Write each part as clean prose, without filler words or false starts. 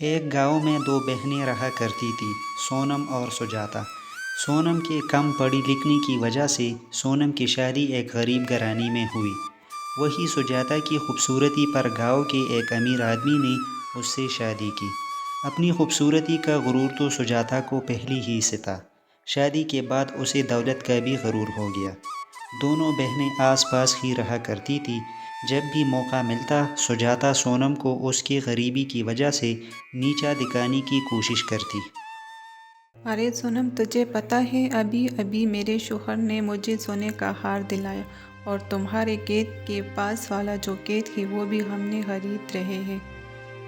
ایک گاؤں میں دو بہنیں رہا کرتی تھیں، سونم اور سجاتا۔ سونم کے کم پڑھی لکھنے کی وجہ سے سونم کی شادی ایک غریب گھرانے میں ہوئی۔ وہی سجاتا کی خوبصورتی پر گاؤں کے ایک امیر آدمی نے اس سے شادی کی۔ اپنی خوبصورتی کا غرور تو سجاتا کو پہلے ہی سے تھا، شادی کے بعد اسے دولت کا بھی غرور ہو گیا۔ دونوں بہنیں آس پاس ہی رہا کرتی تھی۔ جب بھی موقع ملتا سجاتا سونم کو اس کی غریبی کی وجہ سے نیچا دکھانے کی کوشش کرتی۔ ارے سونم، تجھے پتہ ہے ابھی ابھی میرے شوہر نے مجھے سونے کا ہار دلایا، اور تمہارے کھیت کے پاس والا جو کھیت ہے وہ بھی ہم نے خرید رہے ہیں۔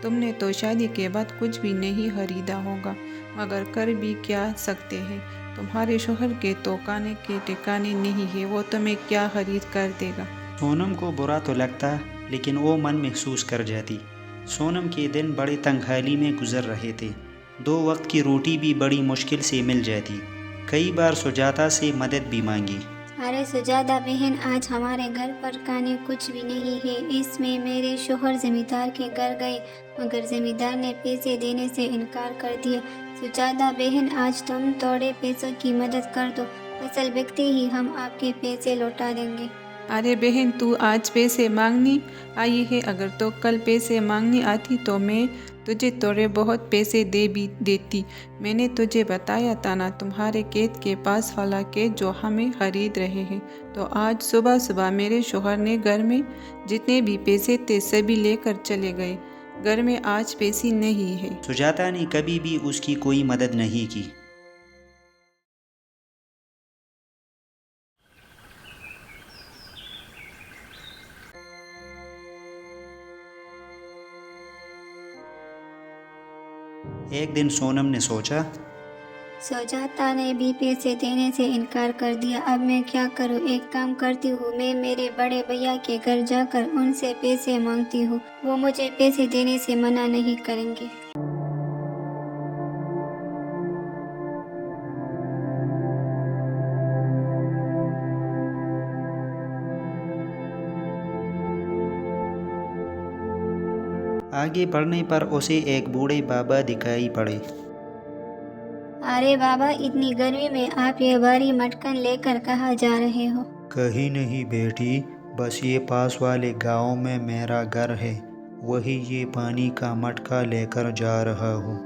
تم نے تو شادی کے بعد کچھ بھی نہیں خریدا ہوگا، مگر کر بھی کیا سکتے ہیں؟ تمہارے شوہر کے تو کھانے کے ٹھکانے نہیں ہے، وہ تمہیں کیا خرید کر دے گا؟ سونم کو برا تو لگتا، لیکن وہ من محسوس کر جاتی۔ سونم کے دن بڑے تنگحالی میں گزر رہے تھے، 2 وقت کی روٹی بھی بڑی مشکل سے مل جاتی۔ کئی بار سجاتا سے مدد بھی مانگی۔ ارے سجادہ بہن، آج ہمارے گھر پر کھانے کچھ بھی نہیں ہے۔ اس میں میرے شوہر زمیندار کے گھر گئے، مگر زمیندار نے پیسے دینے سے انکار کر دیا۔ سجادہ بہن، آج تم تھوڑے پیسوں کی مدد کر دو، فصل بکتے ہی ہم آپ کے پیسے لوٹا دیں گے۔ ارے بہن، تو آج پیسے مانگنے آئی ہے؟ اگر تو کل پیسے مانگنے آتی تو میں تجھے تھوڑے بہت پیسے دے بھی دیتی۔ میں نے تجھے بتایا تھا نا، تمہارے کھیت کے پاس والا کھیت جو ہمیں خرید رہے ہیں۔ تو آج صبح صبح میرے شوہر نے گھر میں جتنے بھی پیسے تھے سبھی لے کر چلے گئے۔ گھر میں آج پیسے نہیں ہے۔ سجاتا نے کبھی بھی اس کی کوئی مدد نہیں کی۔ ایک دن سونم نے سوچا، سجاتا نے بھی پیسے دینے سے انکار کر دیا، اب میں کیا کروں؟ ایک کام کرتی ہوں، میں میرے بڑے بھیا کے گھر جا کر ان سے پیسے مانگتی ہوں، وہ مجھے پیسے دینے سے منع نہیں کریں گے۔ آگے بڑھنے پر اسے ایک بوڑھے بابا دکھائی پڑے۔ ارے بابا، اتنی گرمی میں آپ یہ بھاری مٹکن لے کر کہاں جا رہے ہو؟ کہیں نہیں بیٹی، بس یہ پاس والے گاؤں میں میرا گھر ہے، وہی یہ پانی کا مٹکا لے کر جا رہا ہوں۔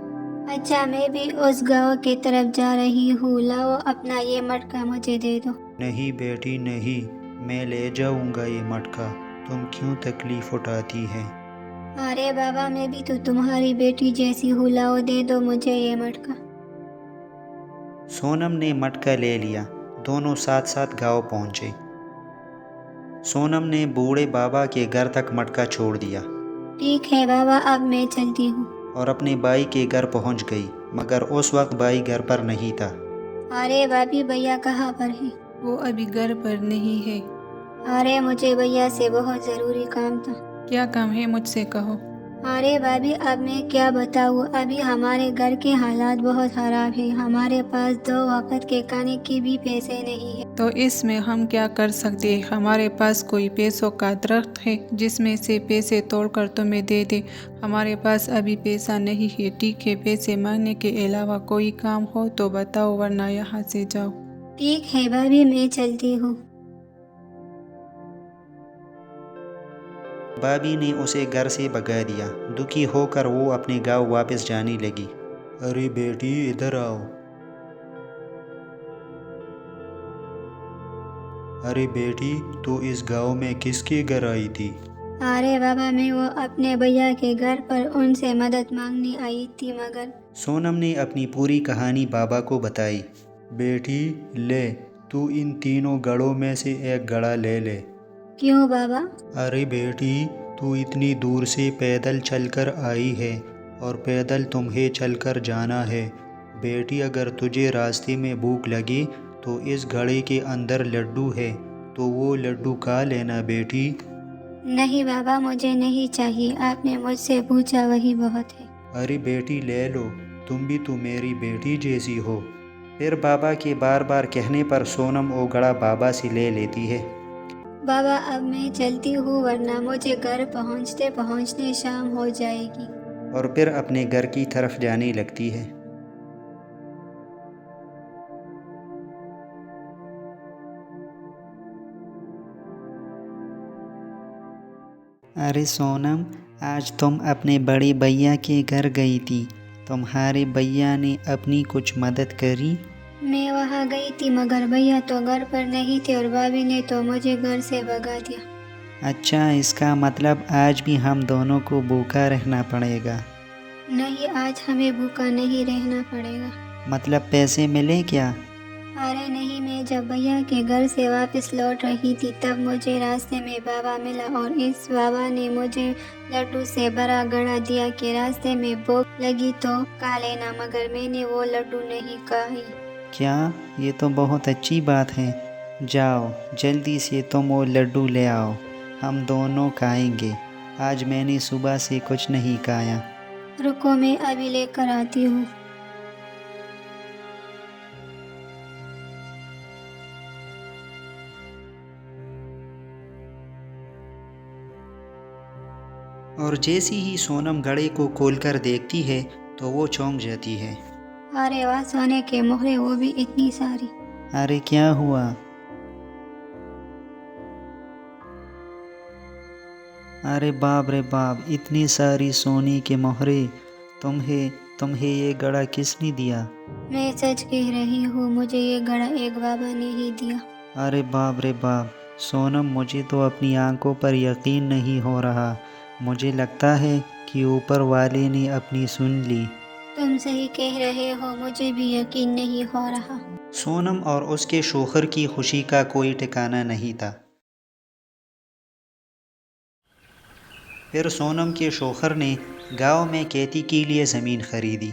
اچھا، میں بھی اس گاؤں کی طرف جا رہی ہوں، لاؤ اپنا یہ مٹکا مجھے دے دو۔ نہیں بیٹی نہیں، میں لے جاؤں گا یہ مٹکا، تم کیوں تکلیف اٹھاتی ہے؟ ارے بابا، میں بھی تو تمہاری بیٹی جیسی ہوں، لاؤ دے دو مجھے یہ مٹکا۔ سونم نے مٹکا لے لیا، دونوں ساتھ ساتھ گاؤں پہنچے۔ سونم نے بوڑھے بابا کے گھر تک مٹکا چھوڑ دیا ٹھیک ہے بابا، اب میں چلتی ہوں۔ اور اپنے بھائی کے گھر پہنچ گئی، مگر اس وقت بھائی گھر پر نہیں تھا۔ ارے بھابھی، بھیا کہاں پر ہے؟ وہ ابھی گھر پر نہیں ہے۔ ارے مجھے بھیا سے بہت ضروری کام تھا۔ کیا کام ہے؟ مجھ سے کہو۔ ارے بھابھی، اب میں کیا بتاؤں، ابھی ہمارے گھر کے حالات بہت خراب ہیں، ہمارے پاس 2 وقت کے کھانے کے بھی پیسے نہیں ہیں۔ تو اس میں ہم کیا کر سکتے ہیں؟ ہمارے پاس کوئی پیسوں کا درخت ہے جس میں سے پیسے توڑ کر تمہیں دے دے؟ ہمارے پاس ابھی پیسہ نہیں ہے۔ ٹھیک ہے، پیسے مانگنے کے علاوہ کوئی کام ہو تو بتاؤ، ورنہ یہاں سے جاؤ۔ ٹھیک ہے بھابھی، میں چلتی ہوں۔ بابی نے اسے گھر سے بھگا دیا۔ دکھی ہو کر وہ اپنے گاؤں واپس جانے لگی۔ ارے بیٹی ادھر آؤ۔ ارے بیٹی، تو اس گاؤں میں کس کے گھر آئی تھی؟ ارے بابا، میں وہ اپنے بھیا کے گھر پر ان سے مدد مانگنے آئی تھی، مگر… سونم نے اپنی پوری کہانی بابا کو بتائی۔ بیٹی لے، تو ان تینوں گڑھوں میں سے ایک گڑھا لے لے۔ کیوں بابا؟ ارے بیٹی، تو اتنی دور سے پیدل چل کر آئی ہے، اور پیدل تمہیں چل کر جانا ہے۔ بیٹی، اگر تجھے راستے میں بھوک لگی تو اس گھڑے کے اندر لڈو ہے، تو وہ لڈو کھا لینا بیٹی۔ نہیں بابا، مجھے نہیں چاہیے، آپ نے مجھ سے پوچھا وہی بہت ہے۔ ارے بیٹی لے لو، تم بھی تو میری بیٹی جیسی ہو۔ پھر بابا کے بار بار کہنے پر سونم وہ گڑھا بابا سے لے لیتی ہے۔ بابا اب میں چلتی ہوں، ورنہ مجھے گھر پہنچتے پہنچتے شام ہو جائے گی۔ اور پھر اپنے گھر کی طرف جانے لگتی ہے۔ ارے سونم، آج تم اپنے بڑے بھیا کے گھر گئی تھی، تمہارے بھیا نے اپنی کچھ مدد کری؟ میں وہاں گئی تھی مگر بھیا تو گھر پر نہیں تھے اور بھابھی نے تو مجھے گھر سے بھگا دیا۔ اچھا، اس کا مطلب آج بھی ہم دونوں کو بھوکا رہنا پڑے گا؟ نہیں، آج ہمیں بھوکا نہیں رہنا پڑے گا۔ مطلب پیسے ملے کیا؟ ارے نہیں، میں جب بھیا کے گھر سے واپس لوٹ رہی تھی تب مجھے راستے میں بابا ملا اور اس بابا نے مجھے لڈو سے بڑا گڑا دیا کہ راستے میں بھوک لگی تو کھا لینا، مگر میں نے وہ لڈو نہیں کھائی۔ کیا؟ یہ تو بہت اچھی بات ہے۔ جاؤ جلدی سے تم وہ لڈو لے آؤ، ہم دونوں کھائیں گے۔ آج میں نے صبح سے کچھ نہیں کھایا۔ رکو، میں ابھی لے کر آتی ہوں۔ اور جیسی ہی سونم گھڑے کو کھول کر دیکھتی ہے تو وہ چونک جاتی ہے۔ ارے واہ، سونے کے مہرے، وہ بھی اتنی ساری۔ ارے کیا ہوا؟ ارے باپ رے باپ، اتنی ساری سونے کے مہرے! تمہیں یہ گڑا کس نے دیا؟ میں سچ کہہ رہی ہوں، مجھے یہ گڑا ایک بابا نے ہی دیا۔ ارے باپ رے باپ! سونم، مجھے تو اپنی آنکھوں پر یقین نہیں ہو رہا۔ مجھے لگتا ہے کہ اوپر والے نے اپنی سن لی۔ تم صحیح کہہ رہے ہو، مجھے بھی یقین نہیں ہو رہا۔ سونم اور اس کے شوہر کی خوشی کا کوئی ٹھکانہ نہیں تھا۔ پھر سونم کے شوہر نے گاؤں میں کھیتی کے لیے زمین خریدی۔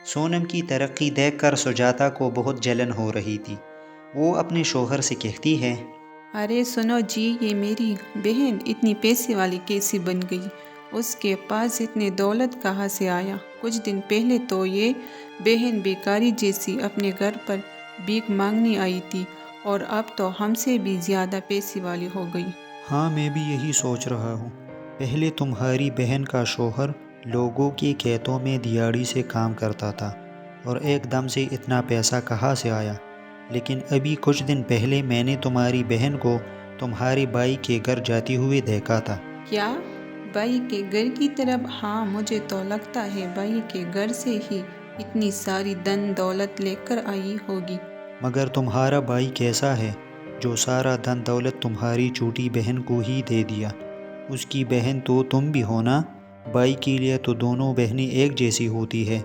سونم کی ترقی دیکھ کر سجاتا کو بہت جلن ہو رہی تھی۔ وہ اپنے شوہر سے کہتی ہے، ارے سنو جی، یہ میری بہن اتنی پیسے والی کیسی بن گئی؟ اس کے پاس اتنی دولت کہاں سے آیا؟ کچھ دن پہلے تو یہ بہن بیکاری جیسی اپنے گھر پر بھیک مانگنے آئی تھی اور اب تو ہم سے بھی زیادہ پیسے والی ہو گئی۔ ہاں، میں بھی یہی سوچ رہا ہوں۔ پہلے تمہاری بہن کا شوہر لوگوں کے کھیتوں میں دیہڑی سے کام کرتا تھا اور ایک دم سے اتنا پیسہ کہاں سے آیا؟ لیکن ابھی کچھ دن پہلے میں نے تمہاری بہن کو تمہارے بھائی کے گھر جاتی ہوئے دیکھا تھا۔ کیا بھائی کے گھر کی طرف؟ ہاں، مجھے تو لگتا ہے بھائی کے گھر سے ہی اتنی ساری دن دولت لے کر آئی ہوگی۔ مگر تمہارا بھائی کیسا ہے جو سارا دن دولت تمہاری چھوٹی بہن کو ہی دے دیا؟ اس کی بہن تو تم بھی ہو نا؟ بھائی کے لیے تو دونوں بہنیں ایک جیسی ہوتی ہے،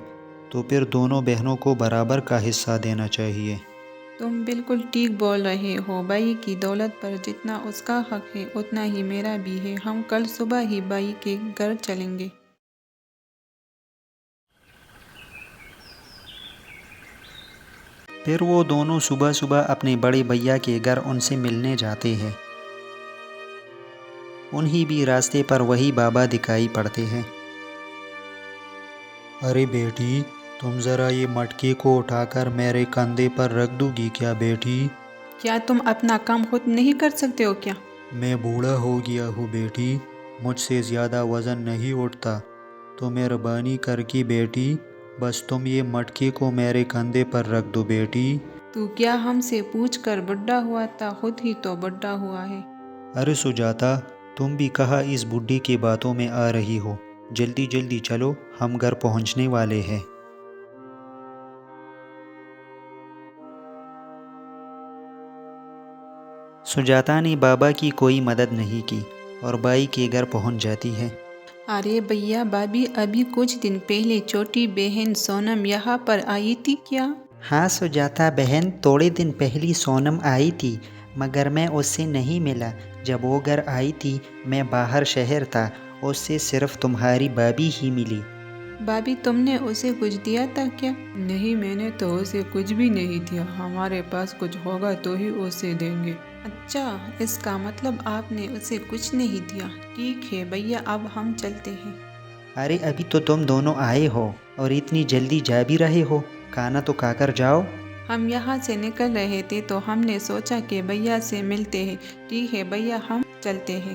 تو پھر دونوں بہنوں کو برابر کا حصہ دینا چاہیے۔ تم بالکل ٹھیک بول رہے ہو، بھائی کی دولت پر جتنا اس کا حق ہے اتنا ہی میرا بھی ہے۔ ہم کل صبح ہی بھائی کے گھر چلیں گے۔ پھر وہ دونوں صبح صبح اپنے بڑے بھیا کے گھر ان سے ملنے جاتے ہیں۔ انہیں بھی راستے پر وہی بابا دکھائی پڑتے ہیں۔ ارے بیٹی، تم ذرا یہ مٹکے کو اٹھا کر میرے کندھے پر رکھ دو گی کیا بیٹی؟ کیا تم اپنا کام خود نہیں کر سکتے ہو کیا؟ میں بوڑھا ہو گیا ہوں بیٹی، مجھ سے زیادہ وزن نہیں اٹھتا، تو مہربانی کر کے بیٹی بس تم یہ مٹکے کو میرے کندھے پر رکھ دو بیٹی۔ تو کیا ہم سے پوچھ کر بڑھا ہوا تھا؟ خود ہی تو بڑھا ہوا ہے۔ ارے سجاتا، تم بھی کہاں اس بڈھی کی باتوں میں آ رہی ہو؟ جلدی جلدی چلو، ہم گھر پہنچنے والے ہیں۔ سجاتا نے بابا کی کوئی مدد نہیں کی اور بھائی کے گھر پہنچ جاتی ہے۔ ارے بھیا بھابھی، ابھی کچھ دن پہلے چھوٹی بہن سونم یہاں پر آئی تھی کیا؟ ہاں سجاتا بہن، تھوڑے دن پہلے سونم آئی تھی مگر میں اس سے نہیں ملا۔ جب وہ گھر آئی تھی میں باہر شہر تھا، اس سے صرف تمہاری بھابھی ہی ملی۔ بھابھی، تم نے اسے کچھ دیا تھا کیا؟ نہیں، میں نے تو اسے کچھ بھی نہیں دیا، ہمارے پاس کچھ ہوگا تو ہی اسے دیں گے۔ اچھا، اس کا مطلب آپ نے اسے کچھ نہیں دیا۔ ٹھیک ہے بھیا، اب ہم چلتے ہیں۔ ارے ابھی تو تم دونوں آئے ہو اور اتنی جلدی جا بھی رہے ہو، کھانا تو کھا کر جاؤ۔ ہم یہاں سے نکل رہے تھے تو ہم نے سوچا کہ بھیا سے ملتے ہیں۔ ٹھیک ہے بھیا، ہم چلتے ہیں۔